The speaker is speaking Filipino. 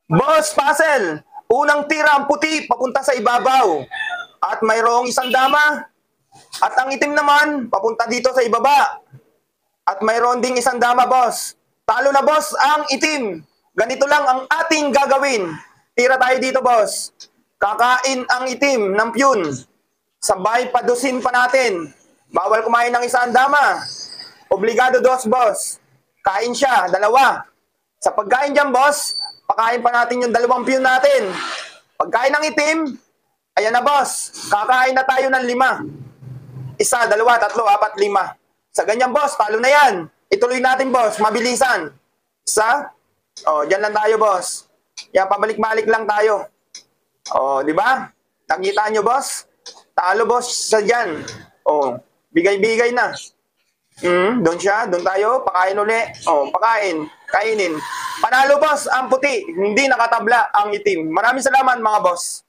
Boss, puzzle! Unang tira ang puti papunta sa ibabaw. At mayroong isang dama. At ang itim naman, papunta dito sa ibaba. At mayroon ding isang dama, boss. Talo na, boss, ang itim. Ganito lang ang ating gagawin. Tira tayo dito, boss. Kakain ang itim ng piyun. Sabay padusin pa natin. Bawal kumain ng isang dama. Obligado dos, boss. Kain siya, dalawa. Sa pagkain dyan, boss, pakain pa natin yung dalawang piyun natin. Pagkain ng itim, ayan na, boss. Kakain na tayo ng 5. Isa, dalawa, tatlo, apat, 5. Sa ganyan, boss, talo na yan. Ituloy natin, boss. Mabilisan. Isa. O, dyan lang tayo, boss. Yan, pabalik-balik lang tayo. O, di ba? Nakita nyo, boss? Talo, boss, sa dyan. O, bigay-bigay na. Doon siya, doon tayo. Pakain uli. O, pakain. Kainin. Panalo, boss, ang puti. Hindi nakatabla ang itim. Maraming salamat, mga boss.